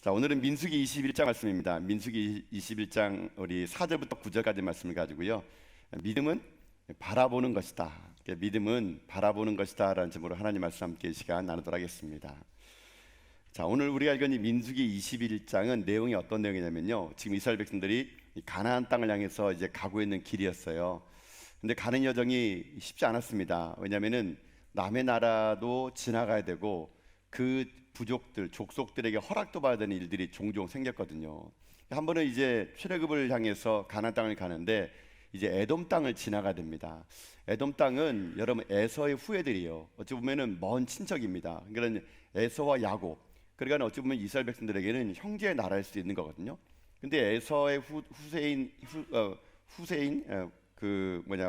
자, 오늘은 민수기 21장 말씀입니다. 민수기 21장 우리 4절부터 9절까지 말씀을 가지고요. 믿음은 바라보는 것이다. 믿음은 바라보는 것이다 라는 제목으로 하나님 말씀 함께 시간 나누도록 하겠습니다. 자, 오늘 우리가 읽은 이 민수기 21장은 내용이 어떤 내용이냐면요. 지금 이스라엘 백성들이 가나안 땅을 향해서 이제 가고 있는 길이었어요. 근데 가는 여정이 쉽지 않았습니다. 왜냐하면은 남의 나라도 지나가야 되고 그 부족들, 족속들에게 허락도 받아야 되는 일들이 종종 생겼거든요. 한 번은 이제 출애굽을 향해서 가나안 땅을 가는데 이제 에돔 땅을 지나가야 됩니다. 에돔 땅은 여러분 에서의 후예들이요. 어찌 보면은 먼 친척입니다. 그러니까 에서와 야곱. 그러니까 어찌 보면 이스라엘 백성들에게는 형제의 나라일 수 있는 거거든요. 근데 에서의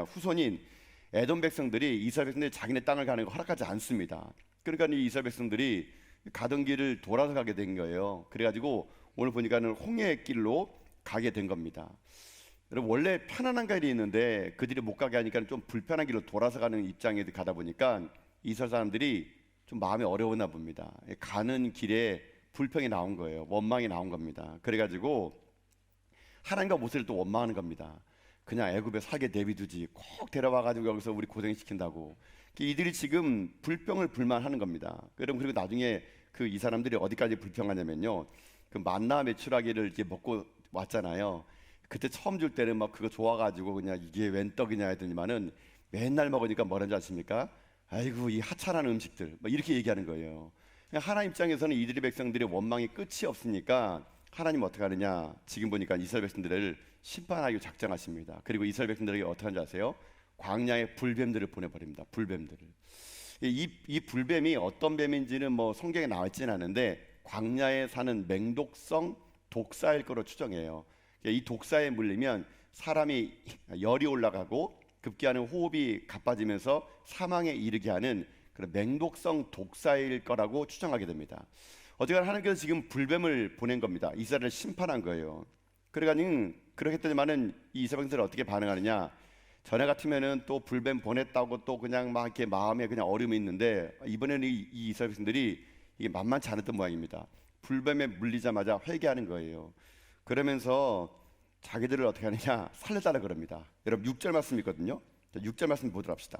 후손인 에돔 백성들이 이스라엘 백성들이 자기네 땅을 가는 거 허락하지 않습니다. 그러니까 이 이스라엘 백성들이 가던 길을 돌아서 가게 된 거예요. 그래가지고 오늘 보니까는 홍해의 길로 가게 된 겁니다. 여러분 원래 편안한 길이 있는데 그들이 못 가게 하니까 좀 불편한 길로 돌아서 가는 입장에 가다 보니까 이스라엘 사람들이 좀 마음이 어려웠나 봅니다. 가는 길에 불평이 나온 거예요. 원망이 나온 겁니다. 그래가지고 하나님과 모세를 또 원망하는 겁니다. 그냥 애굽에 살게 내비두지 꼭 데려와가지고 여기서 우리 고생시킨다고. 이들이 지금 불평을 불만하는 겁니다. 그리고 나중에 이 사람들이 어디까지 불평하냐면요. 그 만나 메추라기를 이제 먹고 왔잖아요. 그때 처음 줄 때는 막 그거 좋아가지고 그냥 이게 웬 떡이냐 했더니만은 맨날 먹으니까 뭐라는지 아십니까? 아이고 이 하찮은 음식들 막 이렇게 얘기하는 거예요. 하나님 입장에서는 이들의 백성들의 원망이 끝이 없으니까 하나님 어떻게 하느냐? 지금 보니까 이스라엘 백성들을 심판하기로 작정하십니다. 그리고 이스라엘 백성들에게 어떻게 하는지 아세요? 광야에 불뱀들을 보내버립니다. 불뱀들을. 이 불뱀이 어떤 뱀인지는 뭐 성경에 나와 있지는 않은데 광야에 사는 맹독성 독사일 거로 추정해요. 이 독사에 물리면 사람이 열이 올라가고 급기야는 호흡이 가빠지면서 사망에 이르게 하는 그런 맹독성 독사일 거라고 추정하게 됩니다. 어쨌든 하나님께서 지금 불뱀을 보낸 겁니다. 이스라엘을 심판한 거예요. 그러니까 그렇게 했더니만은 이 이스라엘 백성들은 어떻게 반응하느냐? 전에 같으면은 또 불뱀 보냈다고 또 그냥 막 이렇게 마음에 그냥 어려움이 있는데 이번에는 이 이스라엘 백성들이 이게 만만치 않았던 모양입니다. 불뱀에 물리자마자 회개하는 거예요. 그러면서 자기들을 어떻게 하느냐? 살려달라 그럽니다. 여러분 6절 말씀 있거든요. 6절 말씀 보도록 합시다.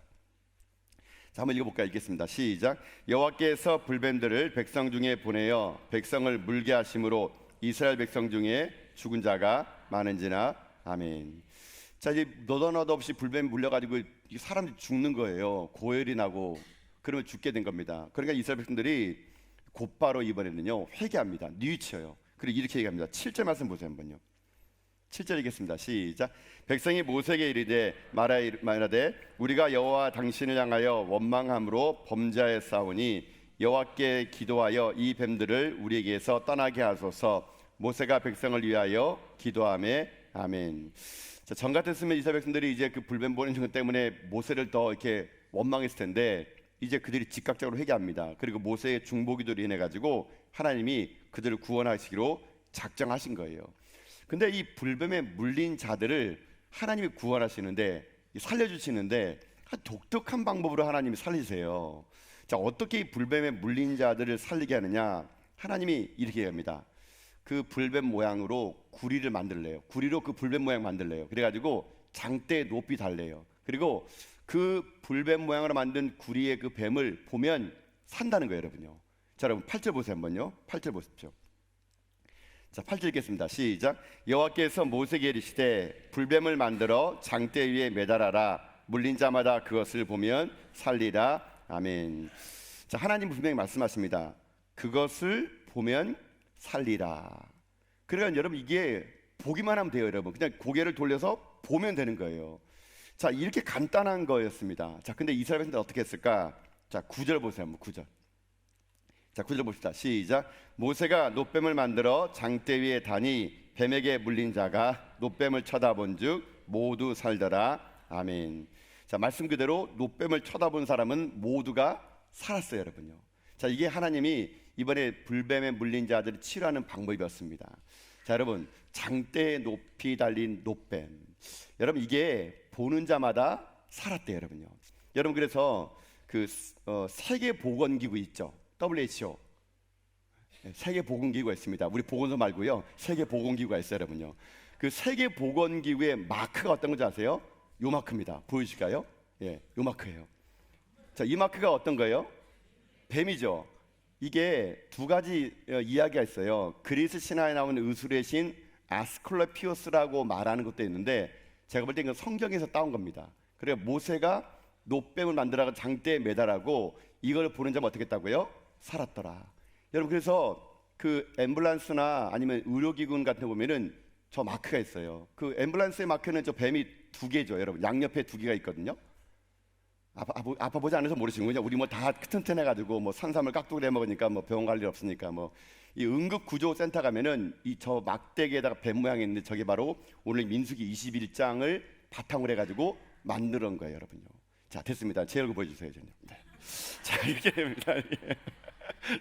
자, 한번 읽어볼까요? 읽겠습니다. 시작. 여호와께서 불뱀들을 백성 중에 보내어 백성을 물게 하심으로 이스라엘 백성 중에 죽은 자가 많은지나. 아멘. 자, 이제 너도 없이 불뱀 물려가지고 사람들이 죽는 거예요. 고열이 나고 그러면 죽게 된 겁니다. 그러니까 이스라엘 백성들이 곧바로 이번에는요 회개합니다. 뉘우쳐요. 그리고 이렇게 얘기합니다. 7절 말씀 보세요 한번요. 7절 읽겠습니다. 시작. 백성이 모세에게 이르되 말하되 우리가 여호와 당신을 향하여 원망함으로 범죄하였사오니 여호와께 기도하여 이 뱀들을 우리에게서 떠나게 하소서. 모세가 백성을 위하여 기도하매. 아멘. 자, 전 같았으면 이스라엘 백성들이 이제 그 불뱀 보내는 것 때문에 모세를 더 이렇게 원망했을 텐데 이제 그들이 즉각적으로 회개합니다. 그리고 모세의 중보기도로 인해 가지고 하나님이 그들을 구원하시기로 작정하신 거예요. 근데 이 불뱀에 물린 자들을 하나님이 구원하시는데 살려주시는데 독특한 방법으로 하나님이 살리세요. 자, 어떻게 이 불뱀에 물린 자들을 살리게 하느냐? 하나님이 이렇게 합니다. 그 불뱀 모양으로 구리를 만들래요. 구리로 그 불뱀 모양 만들래요. 그래가지고 장대에 높이 달래요. 그리고 그 불뱀 모양으로 만든 구리의 그 뱀을 보면 산다는 거예요, 여러분요. 자, 여러분 8절 보세요 한번요. 8절 보십시오. 자, 8절 읽겠습니다. 시작. 여호와께서 모세에게 이르시되 불뱀을 만들어 장대 위에 매달아라. 물린 자마다 그것을 보면 살리라. 아멘. 자, 하나님 분명히 말씀하십니다. 그것을 보면 살리라. 그러니까 여러분 이게 보기만 하면 돼요, 여러분. 그냥 고개를 돌려서 보면 되는 거예요. 자, 이렇게 간단한 거였습니다. 자, 근데 이스라엘 백성들 어떻게 했을까? 자, 9절 보세요. 한번 9절. 자, 9절 봅시다. 시작. 모세가 놋뱀을 만들어 장대 위에 다니 뱀에게 물린 자가 놋뱀을 쳐다본즉 모두 살더라. 아멘. 자, 말씀 그대로 놋뱀을 쳐다본 사람은 모두가 살았어요, 여러분요. 자, 이게 하나님이 이번에 불뱀에 물린 자들을 치료하는 방법이었습니다. 자, 여러분 장대에 높이 달린 놋뱀. 여러분 이게 보는 자마다 살았대요, 여러분요. 여러분 그래서 세계 보건기구 있죠. WHO. 세계 보건기구가 있습니다. 우리 보건소 말고요. 세계 보건기구가 있어요, 여러분요. 그 세계 보건기구의 마크가 어떤 건지 아세요? 요 마크입니다. 보여주실까요? 예, 요 마크예요. 자, 이 마크가 어떤 거예요? 뱀이죠. 이게 두 가지 이야기가 있어요. 그리스 신화에 나오는 의술의 신 아스클레피오스라고 말하는 것도 있는데, 제가 볼 때 이건 성경에서 따온 겁니다. 그래서 모세가 노뱀을 만들어가 장대에 매달하고 이걸 보는 자면 어떻게 했다고요? 살았더라. 여러분, 그래서 그 앰뷸런스나 아니면 의료기관 같은 데 보면은 저 마크가 있어요. 그 앰뷸런스의 마크는 저 뱀이 두 개죠, 여러분. 양옆에 두 개가 있거든요. 아파 보지 않아서 모르시는군요. 우리 뭐 다 튼튼해가지고 뭐 산삼을 깍두기 내 먹으니까 뭐 병원 갈 일 없으니까 뭐. 이 응급구조센터 가면은 이 저 막대기에다가 뱀 모양이 있는데, 저게 바로 오늘 민수기 21장을 바탕으로 해가지고 만들어 놓은 거예요, 여러분요. 자, 됐습니다. 제 얼굴 보여주세요, 저는. 네. 자, 이렇게 됩니다.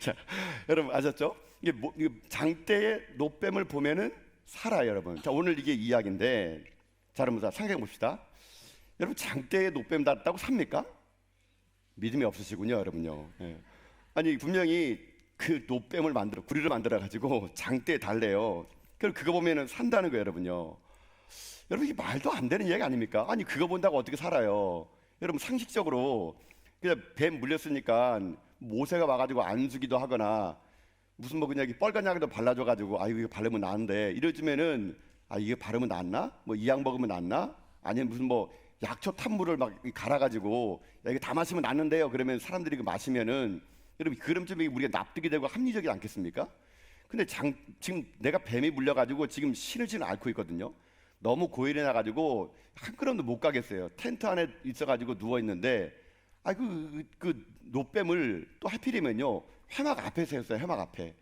자, 여러분 아셨죠? 이게 장대에 노뱀을 보면은 살아요, 여러분. 자, 오늘 이게 이야기인데, 자, 여러분 생각해 봅시다. 여러분, 장대에 노뱀 닿았다고 삽니까? 믿음이 없으시군요, 여러분요. 예. 아니, 분명히 그 노뱀을 만들어, 구리를 만들어 가지고 장대에 달래요. 그거 보면은 산다는 거예요, 여러분요. 여러분, 이게 말도 안 되는 이야기 아닙니까? 아니, 그거 본다고 어떻게 살아요? 여러분, 상식적으로 그냥 뱀 물렸으니까 모세가 와가지고 안수기도 하거나 무슨 뭐 그냥 뻘간 약이도 발라줘가지고 아이고 이거 바르면 나은데 이러지면은 아 이게 바르면 낫나? 뭐 이 약 먹으면 낫나? 아니면 무슨 뭐 약초 탄물을 막 갈아가지고 야 이거 다 마시면 낫는데요. 그러면 사람들이 그 마시면은 여러분 그럼 좀 우리가 납득이 되고 합리적이지 않겠습니까? 근데 지금 내가 뱀이 물려가지고 지금 신을지는 앓고 있거든요. 너무 고열이 나가지고 한 걸음도 못 가겠어요. 텐트 안에 있어가지고 누워 있는데 그 노뱀을 또 하필이면요 회막 앞에서 했어요. 회막 앞에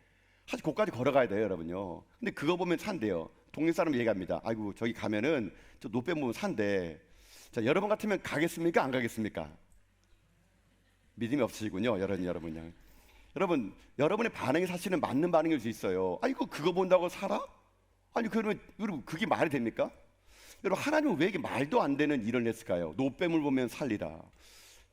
사실 거기까지 걸어가야 돼요, 여러분요. 근데 그거 보면 산대요. 동네 사람 얘기합니다. 아이고 저기 가면은 저 노뱀 보면 산대. 자, 여러분 같으면 가겠습니까? 안 가겠습니까? 믿음이 없으시군요, 여러분요. 여러분, 여러분의 반응이 사실은 맞는 반응일 수 있어요. 아이고 그거 본다고 살아? 아니 그러면 여러분 그게 말이 됩니까? 여러분, 하나님은 왜 이게 말도 안 되는 일을 냈을까요? 노뱀을 보면 살리라.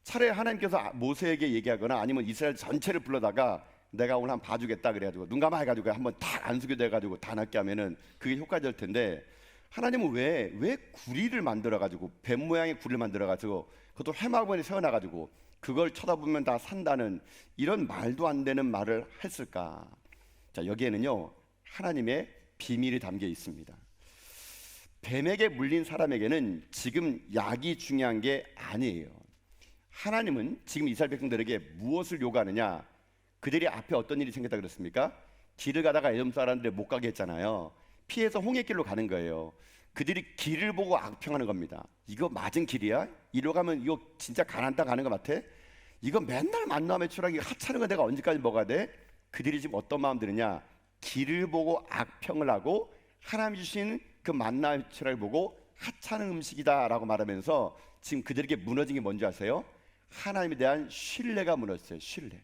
차라리 하나님께서 모세에게 얘기하거나 아니면 이스라엘 전체를 불러다가 내가 오늘 한번 봐주겠다 그래가지고 눈 감아 해가지고 한번 탁 안수게 돼가지고 다 낫게 하면은 그게 효과될 텐데, 하나님은 왜 구리를 만들어가지고 뱀 모양의 구리를 만들어가지고 그것도 해마구에 세워놔가지고 그걸 쳐다보면 다 산다는 이런 말도 안 되는 말을 했을까? 자, 여기에는요 하나님의 비밀이 담겨 있습니다. 뱀에게 물린 사람에게는 지금 약이 중요한 게 아니에요. 하나님은 지금 이스라엘 백성들에게 무엇을 요구하느냐? 그들이 앞에 어떤 일이 생겼다 그랬습니까? 길을 가다가 에돔 사람들이 못 가게 했잖아요. 피해서 홍해길로 가는 거예요. 그들이 길을 보고 악평하는 겁니다. 이거 맞은 길이야? 이리로 가면 이거 진짜 가나안 땅 가는 거 같아? 이거 맨날 만나 매출하기 하찮은 거 내가 언제까지 먹어야 돼? 그들이 지금 어떤 마음 드느냐? 길을 보고 악평을 하고 하나님 주신 그 만나 매출을 보고 하찮은 음식이다라고 말하면서 지금 그들에게 무너진 게 뭔지 아세요? 하나님에 대한 신뢰가 무너졌어요. 신뢰.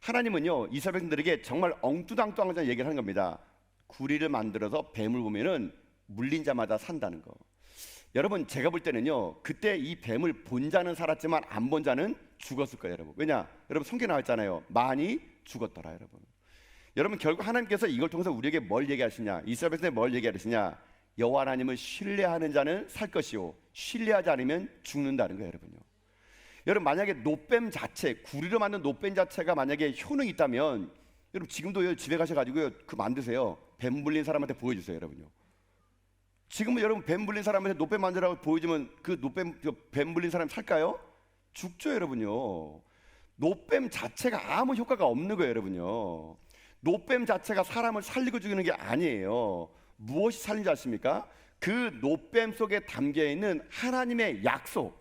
하나님은요 이스라엘 백성들에게 정말 엉뚱당뚱한 얘기를 하는 겁니다. 구리를 만들어서 뱀을 보면은 물린 자마다 산다는 거. 여러분, 제가 볼 때는요 그때 이 뱀을 본 자는 살았지만 안 본 자는 죽었을 거예요, 여러분. 왜냐? 여러분 성경에 나와 있잖아요. 많이 죽었더라, 여러분. 여러분, 결국 하나님께서 이걸 통해서 우리에게 뭘 얘기하시냐? 이스라엘 백성에 뭘 얘기하시냐? 여호와 하나님을 신뢰하는 자는 살 것이요 신뢰하지 않으면 죽는다는 거예요, 여러분요. 여러분, 만약에 노뱀 자체, 구리로 만든 노뱀 자체가 만약에 효능이 있다면 여러분 지금도 집에 가셔가지고요 그 만드세요. 뱀 물린 사람한테 보여주세요, 여러분요. 지금은 여러분 뱀 물린 사람한테 노뱀 만들라고 보여주면 그 뱀 물린 사람 살까요? 죽죠, 여러분요. 노뱀 자체가 아무 효과가 없는 거예요, 여러분요. 노뱀 자체가 사람을 살리고 죽이는 게 아니에요. 무엇이 살린지 아십니까? 그 노뱀 속에 담겨있는 하나님의 약속,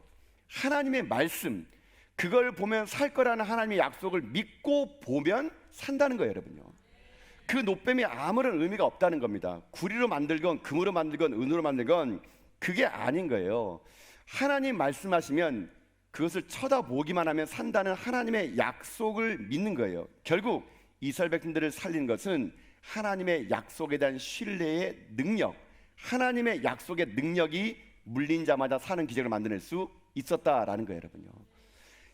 하나님의 말씀, 그걸 보면 살 거라는 하나님의 약속을 믿고 보면 산다는 거예요, 여러분요. 그 노뱀이 아무런 의미가 없다는 겁니다. 구리로 만들건 금으로 만들건 은으로 만들건 그게 아닌 거예요. 하나님 말씀하시면 그것을 쳐다보기만 하면 산다는 하나님의 약속을 믿는 거예요. 결국 이스라엘 백성들을 살린 것은 하나님의 약속에 대한 신뢰의 능력, 하나님의 약속의 능력이 물린 자마다 사는 기적을 만들어낼 수 있었다라는 거예요, 여러분요.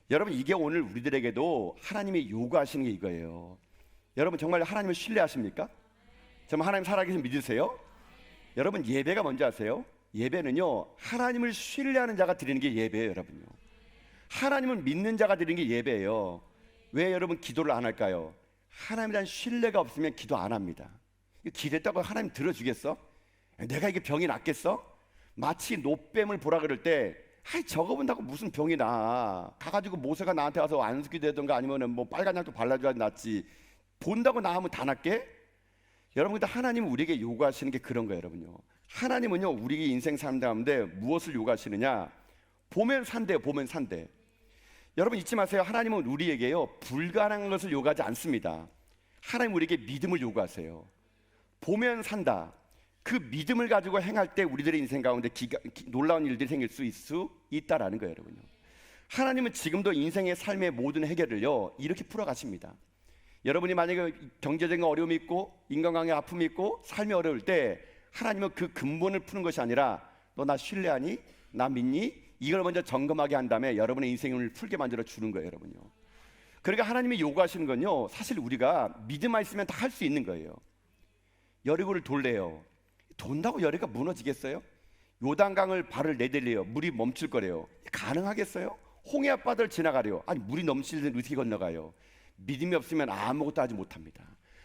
여러분, 이게 오늘 우리들에게도 하나님이 요구하시는 게 이거예요. 여러분 정말 하나님을 신뢰하십니까? 정말 하나님 살아계신 믿으세요? 여러분 예배가 뭔지 아세요? 예배는요 하나님을 신뢰하는 자가 드리는 게 예배예요. 여러분요, 하나님을 믿는 자가 드리는 게 예배예요. 왜 여러분 기도를 안 할까요? 하나님에 대한 신뢰가 없으면 기도 안 합니다. 기도했다고 하나님 들어주겠어? 내가 이게 병이 낫겠어? 마치 노뱀을 보라 그럴 때 아이 저거 본다고 무슨 병이 나, 가가지고 모세가 나한테 와서 안수기 되던가 아니면 뭐 빨간 약도 발라줘야 낫지, 본다고 나 하면 다 낫게? 여러분, 근데 하나님은 우리에게 요구하시는 게 그런 거예요. 여러분요, 하나님은요 우리 인생 산다 하는데 무엇을 요구하시느냐? 보면 산대요. 보면 산대. 여러분 잊지 마세요. 하나님은 우리에게요 불가능한 것을 요구하지 않습니다. 하나님 우리에게 믿음을 요구하세요. 보면 산다, 그 믿음을 가지고 행할 때 우리들의 인생 가운데 놀라운 일들이 생길 수 있다라는 거예요. 여러분요, 하나님은 지금도 인생의 삶의 모든 해결을요 이렇게 풀어가십니다. 여러분이 만약에 경제적인 어려움이 있고 인간관계 아픔이 있고 삶이 어려울 때 하나님은 그 근본을 푸는 것이 아니라 너 나 신뢰하니? 나 믿니? 이걸 먼저 점검하게 한 다음에 여러분의 인생을 풀게 만들어 주는 거예요. 여러분요, 그러니까 하나님이 요구하시는 건요 사실 우리가 믿음만 있으면 다 할 수 있는 거예요. 여리고를 돌래요. 돈다고 여리가 무너지겠어요? 요단강을 발을 내딜래요. 물이 멈출 거래요. 가능하겠어요? 홍해 앞바다를 지나가래요. 아니 물이 넘치는데 어떻게 건너가요? 믿음이 없으면 아무것도 하지 못합니다.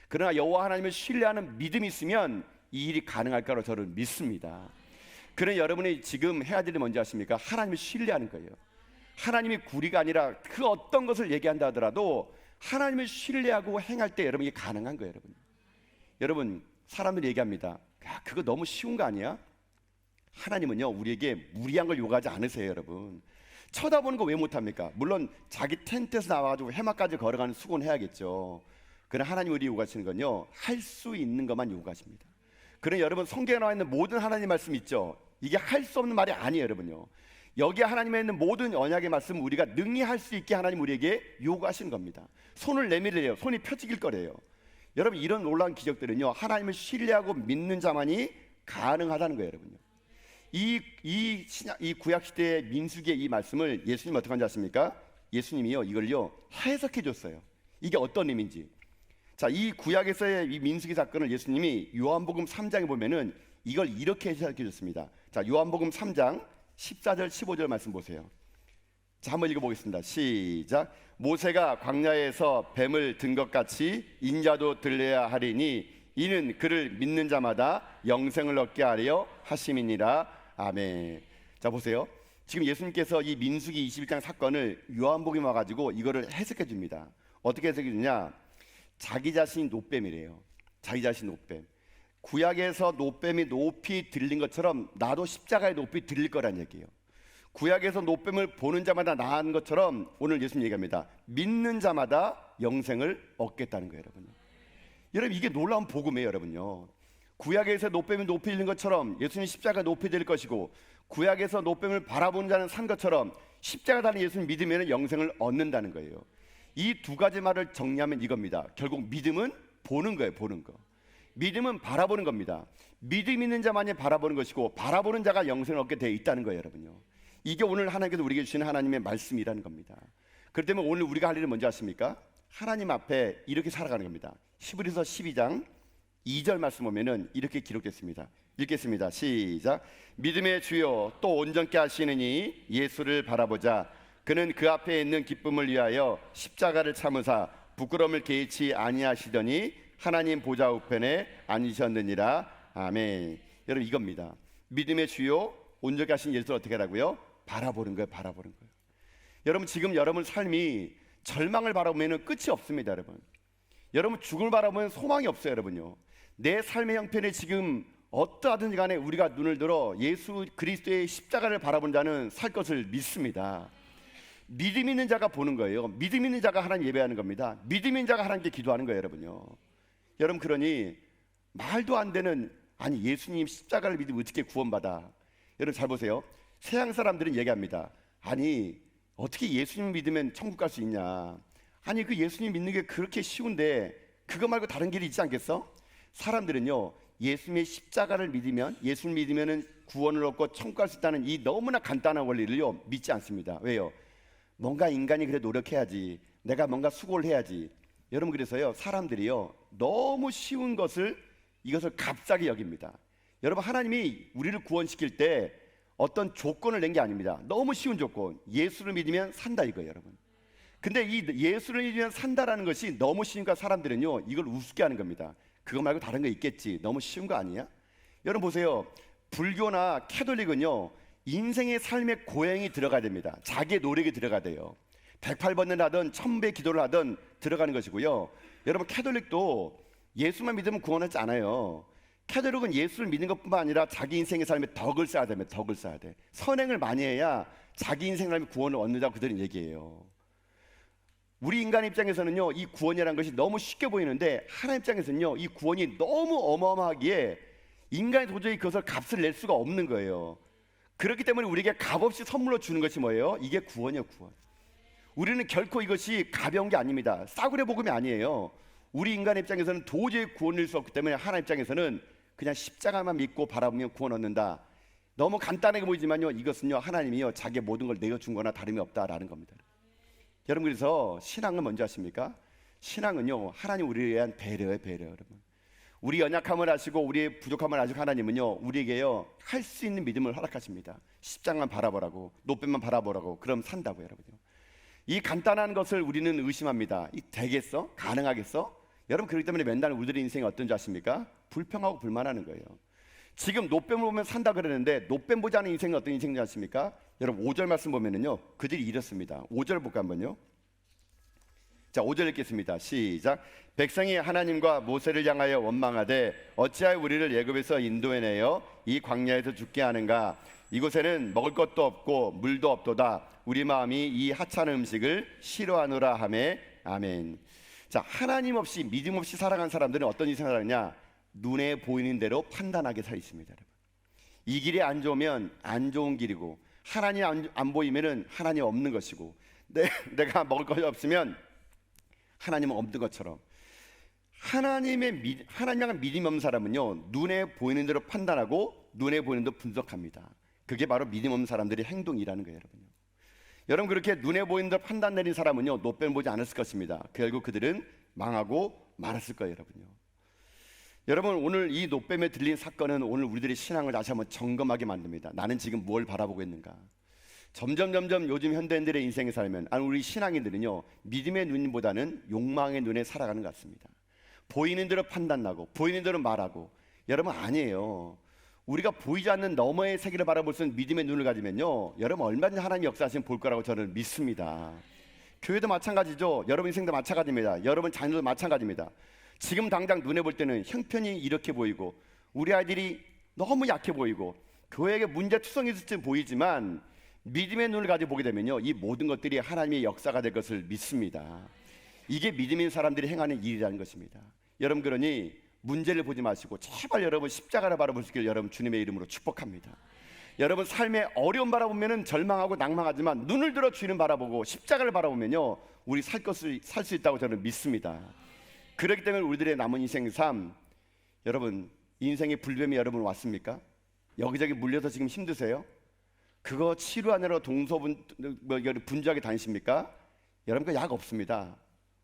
그러나 여호와 하나님을 신뢰하는 믿음이 있으면 이 일이 가능할 거라고 저는 믿습니다. 그러나 여러분이 지금 해야 될 일이 뭔지 아십니까? 하나님을 신뢰하는 거예요. 하나님이 구리가 아니라 그 어떤 것을 얘기한다 하더라도 하나님을 신뢰하고 행할 때 여러분 이게 가능한 거예요. 여러분 사람들이 얘기합니다. 야, 그거 너무 쉬운 거 아니야? 하나님은요 우리에게 무리한 걸 요구하지 않으세요. 여러분 쳐다보는 거 왜 못합니까? 물론 자기 텐트에서 나와가지고 해마까지 걸어가는 수고는 해야겠죠. 그러나 하나님 우리 요구하시는 건요 할 수 있는 것만 요구하십니다. 그러나 여러분 성경에 나와 있는 모든 하나님 말씀 있죠, 이게 할 수 없는 말이 아니에요. 여러분요, 여기에 하나님에 있는 모든 언약의 말씀 우리가 능히 할 수 있게 하나님 우리에게 요구하시는 겁니다. 손을 내밀래요. 손이 펴지길 거래요. 여러분 이런 놀라운 기적들은요 하나님을 신뢰하고 믿는 자만이 가능하다는 거예요. 여러분요, 이 구약 시대의 민수기의 이 말씀을 예수님 어떻게 한지 아십니까? 예수님이요 이걸요 해석해 줬어요. 이게 어떤 의미인지. 자, 이 구약에서의 이 민수기 사건을 예수님이 요한복음 3장에 보면은 이걸 이렇게 해석해 줬습니다. 자, 요한복음 3장 14절 15절 말씀 보세요. 자, 한번 읽어보겠습니다. 시작. 모세가 광야에서 뱀을 든 것 같이 인자도 들려야 하리니 이는 그를 믿는 자마다 영생을 얻게 하려 하심이니라. 아멘. 자, 보세요. 지금 예수님께서 이 민수기 21장 사건을 요한복음에 와가지고 이거를 해석해 줍니다. 어떻게 해석해 주냐? 자기 자신이 노뱀이래요. 자기 자신 노뱀. 구약에서 노뱀이 높이 들린 것처럼 나도 십자가에 높이 들릴 거란 얘기예요. 구약에서 노뱀을 보는 자마다 나은 것처럼 오늘 예수님 얘기합니다. 믿는 자마다 영생을 얻겠다는 거예요. 여러분 이게 놀라운 복음이에요. 여러분요, 구약에서 노뱀이 높이 들린 것처럼 예수님 십자가 높이 들 것이고, 구약에서 노뱀을 바라보는 자는 산 것처럼 십자가 달린 예수님 믿으면 영생을 얻는다는 거예요. 이 두 가지 말을 정리하면 이겁니다. 결국 믿음은 보는 거예요. 보는 거. 믿음은 바라보는 겁니다. 믿음 있는 자만이 바라보는 것이고 바라보는 자가 영생을 얻게 되어 있다는 거예요. 여러분요, 이게 오늘 하나님께서 우리에게 주시는 하나님의 말씀이라는 겁니다. 그렇기 때문에 오늘 우리가 할 일은 뭔지 아십니까? 하나님 앞에 이렇게 살아가는 겁니다. 히브리서 12장 2절 말씀 보면은 이렇게 기록됐습니다. 읽겠습니다. 시작. 믿음의 주요 또 온전케 하시느니 예수를 바라보자. 그는 그 앞에 있는 기쁨을 위하여 십자가를 참으사 부끄러움을 개의치 아니하시더니 하나님 보좌 우편에 앉으셨느니라. 아멘. 여러분 이겁니다. 믿음의 주요 온전케 하신 예수를 어떻게 하라고요? 바라보는 거예요. 바라보는 거예요. 여러분 지금 여러분 삶이 절망을 바라보면 끝이 없습니다. 여러분 죽음을 바라보면 소망이 없어요. 여러분요, 내 삶의 형편에 지금 어떠하든지 간에 우리가 눈을 들어 예수 그리스도의 십자가를 바라본 자는 살 것을 믿습니다. 믿음 있는 자가 보는 거예요. 믿음 있는 자가 하나님 예배하는 겁니다. 믿음 있는 자가 하나님께 기도하는 거예요. 여러분 그러니 말도 안 되는, 아니 예수님 십자가를 믿으면 어떻게 구원받아? 여러분 잘 보세요. 세상 사람들은 얘기합니다. 아니 어떻게 예수님 믿으면 천국 갈 수 있냐? 아니 그 예수님 믿는 게 그렇게 쉬운데 그거 말고 다른 길이 있지 않겠어? 사람들은요 예수님의 십자가를 믿으면, 예수를 믿으면 구원을 얻고 천국 갈 수 있다는 이 너무나 간단한 원리를요 믿지 않습니다. 왜요? 뭔가 인간이 그래 노력해야지, 내가 뭔가 수고를 해야지. 여러분, 그래서요, 사람들이요, 너무 쉬운 것을, 이것을 값싸게 여깁니다. 여러분, 하나님이 우리를 구원시킬 때 어떤 조건을 낸 게 아닙니다. 너무 쉬운 조건, 예수를 믿으면 산다 이거예요, 여러분. 근데 이 예수를 믿으면 산다라는 것이 너무 쉬우니까 사람들은요, 이걸 우습게 하는 겁니다. 그거 말고 다른 거 있겠지, 너무 쉬운 거 아니야? 여러분 보세요, 불교나 캐톨릭은요, 인생의 삶의 고행이 들어가야 됩니다. 자기의 노력이 들어가야 돼요. 108번을 하든 1000배 기도를 하든 들어가는 것이고요. 여러분, 캐톨릭도 예수만 믿으면 구원하지 않아요. 캐톨릭은 예수를 믿는 것뿐만 아니라 자기 인생의 삶에 덕을 쌓아야 됩니다. 덕을 쌓아야 돼. 선행을 많이 해야 자기 인생의 삶에 구원을 얻는다고 그들은 얘기해요. 우리 인간 입장에서는요, 이 구원이라는 것이 너무 쉽게 보이는데 하나님 입장에서는요, 이 구원이 너무 어마어마하기에 인간이 도저히 그것을 값을 낼 수가 없는 거예요. 그렇기 때문에 우리에게 값없이 선물로 주는 것이 뭐예요? 이게 구원이에요, 구원. 우리는 결코 이것이 가벼운 게 아닙니다. 싸구려 복음이 아니에요. 우리 인간 입장에서는 도저히 구원을 낼 수 없기 때문에 하나님 입장에서는 그냥 십자가만 믿고 바라보면 구원 얻는다. 너무 간단하게 보이지만요, 이것은요, 하나님이요, 자기의 모든 걸 내어준 거나 다름이 없다라는 겁니다. 여러분, 그래서 신앙은 뭔지 아십니까? 신앙은요, 하나님 우리에 대한 배려예요, 배려. 여러분, 우리 연약함을 아시고 우리의 부족함을 아시고 하나님은요, 우리에게요, 할 수 있는 믿음을 허락하십니다. 십자가만 바라보라고, 노뱀만 바라보라고. 그럼 산다고. 여러분요, 이 간단한 것을 우리는 의심합니다. 이 되겠어? 가능하겠어? 여러분, 그렇기 때문에 맨날 우리들의 인생이 어떤지 아십니까? 불평하고 불만하는 거예요. 지금 노뱀을 보면 산다 그러는데 노뱀 보지 않은 인생이 어떤 인생인지 아십니까? 여러분, 5절 말씀 보면은요, 그들이 이렇습니다. 5절 볼까 한번요. 자, 5절 읽겠습니다. 시작. 백성이 하나님과 모세를 향하여 원망하되 어찌하여 우리를 애굽에서 인도해내어 이 광야에서 죽게 하는가? 이곳에는 먹을 것도 없고 물도 없도다. 우리 마음이 이 하찮은 음식을 싫어하노라 하매. 아멘. 자, 하나님 없이 믿음 없이 살아간 사람들은 어떤 인생을 살았냐? 눈에 보이는 대로 판단하게 살 있습니다. 여러분, 이 길이 안 좋으면 안 좋은 길이고, 하나님 안 보이면은 하나님 없는 것이고, 내가 먹을 것이 없으면 하나님은 없는 것처럼, 하나님 향한 믿음이 없는 사람은요, 눈에 보이는 대로 판단하고 눈에 보이는 대로 분석합니다. 그게 바로 믿음 없는 사람들의 행동이라는 거예요, 여러분요. 여러분, 그렇게 눈에 보이는 대로 판단 내린 사람은요, 노뱀 보지 않았을 것입니다. 결국 그들은 망하고 말았을 거예요, 여러분요. 여러분, 오늘 이 노뱀에 들린 사건은 오늘 우리들의 신앙을 다시 한번 점검하게 만듭니다. 나는 지금 뭘 바라보고 있는가? 점점 요즘 현대인들의 인생에 살면, 아니 우리 신앙인들은요, 믿음의 눈보다는 욕망의 눈에 살아가는 것 같습니다. 보이는 대로 판단하고 보이는 대로 말하고. 여러분, 아니에요. 우리가 보이지 않는 너머의 세계를 바라볼 수 있는 믿음의 눈을 가지면요, 여러분 얼마든지 하나님 역사하시면 볼 거라고 저는 믿습니다. 교회도 마찬가지죠. 여러분 인생도 마찬가지입니다. 여러분 자녀도 마찬가지입니다. 지금 당장 눈에 볼 때는 형편이 이렇게 보이고 우리 아이들이 너무 약해 보이고 교회에게 문제투성이 있을지 보이지만, 믿음의 눈을 가지고 보게 되면요, 이 모든 것들이 하나님의 역사가 될 것을 믿습니다. 이게 믿음인 사람들이 행하는 일이라는 것입니다. 여러분, 그러니 문제를 보지 마시고 제발 여러분 십자가를 바라볼 수 있기를 여러분 주님의 이름으로 축복합니다. 여러분, 삶의 어려움 바라보면 절망하고 낭망하지만 눈을 들어 주님 바라보고 십자가를 바라보면요, 우리 살 수 있다고 저는 믿습니다. 그렇기 때문에 우리들의 남은 인생 삶, 여러분 인생의 불뱀이 여러분 왔습니까? 여기저기 물려서 지금 힘드세요? 그거 치료하느라 분주하게 다니십니까? 여러분, 그 약 없습니다.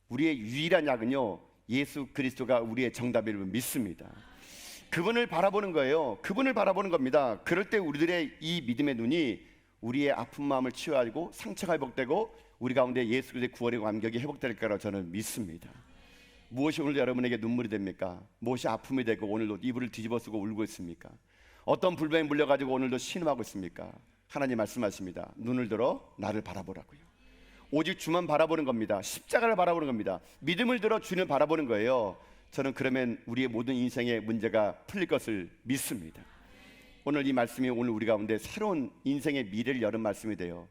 우리의 유일한 약은요, 예수 그리스도가 우리의 정답을 믿습니다. 그분을 바라보는 거예요. 그분을 바라보는 겁니다. 그럴 때 우리들의 이 믿음의 눈이 우리의 아픈 마음을 치유하고 상처가 회복되고 우리 가운데 예수 그리스도의 구원의 감격이 회복될 거라고 저는 믿습니다. 무엇이 오늘 여러분에게 눈물이 됩니까? 무엇이 아픔이 되고 오늘도 이불을 뒤집어 쓰고 울고 있습니까? 어떤 불뱀에 물려가지고 오늘도 신음하고 있습니까? 하나님 말씀하십니다. 눈을 들어 나를 바라보라고요. 오직 주만 바라보는 겁니다. 십자가를 바라보는 겁니다. 믿음을 들어 주님을 바라보는 거예요. 저는 그러면 우리의 모든 인생의 문제가 풀릴 것을 믿습니다. 오늘 이 말씀이 오늘 우리 가운데 새로운 인생의 미래를 여는 말씀이 돼요.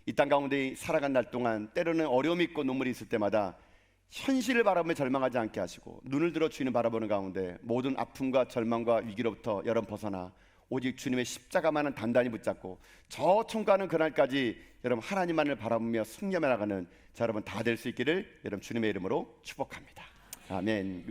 이 땅 가운데 살아간 날 동안 때로는 어려움이 있고 눈물이 있을 때마다 현실을 바라보며 절망하지 않게 하시고 눈을 들어 주님을 바라보는 가운데 모든 아픔과 절망과 위기로부터 여러분 벗어나 오직 주님의 십자가만은 단단히 붙잡고 저 천가는 그날까지 여러분 하나님만을 바라보며 승리하며 나가는 자 여러분 다 될 수 있기를 여러분 주님의 이름으로 축복합니다. 아멘.